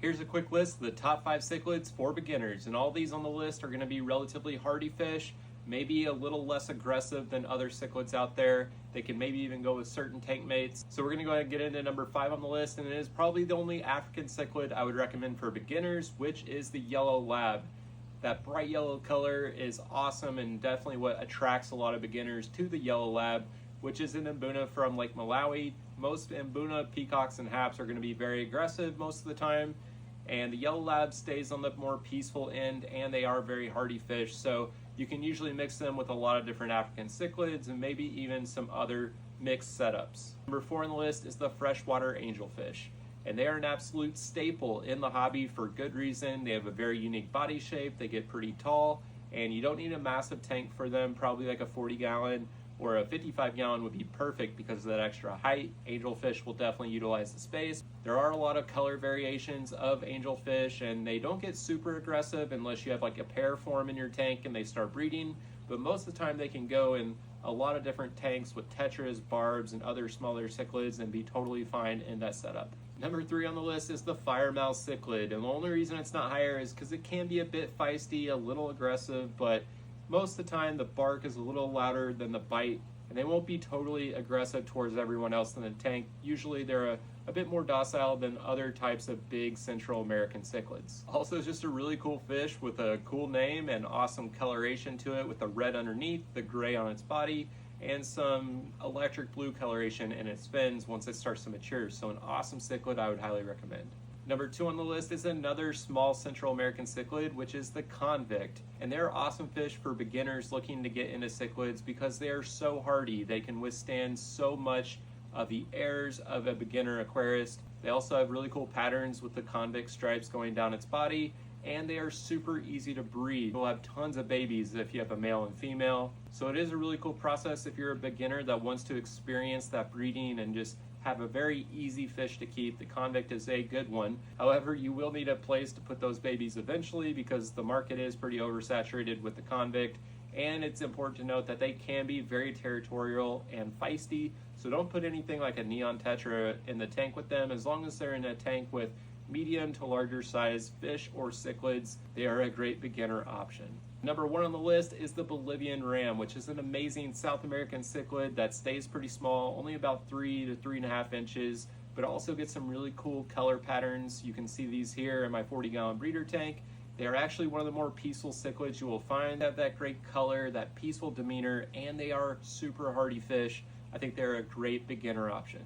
Here's a quick list of the top 5 cichlids for beginners, and all these on the list are going to be relatively hardy fish, maybe a little less aggressive than other cichlids out there. They can maybe even go with certain tank mates. So we're going to go ahead and get into number 5 on the list, and it is probably the only African cichlid I would recommend for beginners, which is the yellow lab. That bright yellow color is awesome and definitely what attracts a lot of beginners to the yellow lab, which is an mbuna from Lake Malawi. Most mbuna, peacocks, and haps are going to be very aggressive most of the time, and the yellow lab stays on the more peaceful end, and they are very hardy fish, so you can usually mix them with a lot of different African cichlids and maybe even some other mixed setups. Number 4 on the list is the freshwater angelfish, and they are an absolute staple in the hobby for good reason. They have a very unique body shape, they get pretty tall, and you don't need a massive tank for them. Probably like a 40-gallon or a 55-gallon would be perfect because of that extra height. Angelfish will definitely utilize the space. There are a lot of color variations of angelfish, and they don't get super aggressive unless you have like a pair form in your tank and they start breeding, but most of the time they can go in a lot of different tanks with tetras, barbs, and other smaller cichlids and be totally fine in that setup. Number 3 on the list is the Firemouth cichlid, and the only reason it's not higher is because it can be a bit feisty, a little aggressive, but most of the time the bark is a little louder than the bite, and they won't be totally aggressive towards everyone else in the tank. Usually they're a bit more docile than other types of big Central American cichlids. Also, it's just a really cool fish with a cool name and awesome coloration to it, with the red underneath, the gray on its body, and some electric blue coloration in its fins once it starts to mature. So an awesome cichlid I would highly recommend. Number 2 on the list is another small Central American cichlid, which is the Convict. And they're awesome fish for beginners looking to get into cichlids because they are so hardy. They can withstand so much of the errors of a beginner aquarist. They also have really cool patterns with the Convict stripes going down its body, and they are super easy to breed. You'll have tons of babies if you have a male and female. So it is a really cool process if you're a beginner that wants to experience that breeding and just have a very easy fish to keep. The Convict is a good one. However, you will need a place to put those babies eventually because the market is pretty oversaturated with the Convict, and it's important to note that they can be very territorial and feisty, so don't put anything like a neon tetra in the tank with them. As long as they're in a tank with medium to larger size fish or cichlids, they are a great beginner option. Number 1 on the list is the Bolivian ram, which is an amazing South American cichlid that stays pretty small, only about 3 to 3.5 inches, but also gets some really cool color patterns. You can see these here in my 40-gallon breeder tank. They are actually one of the more peaceful cichlids you will find. They have that great color, that peaceful demeanor, and they are super hardy fish. I think they're a great beginner option.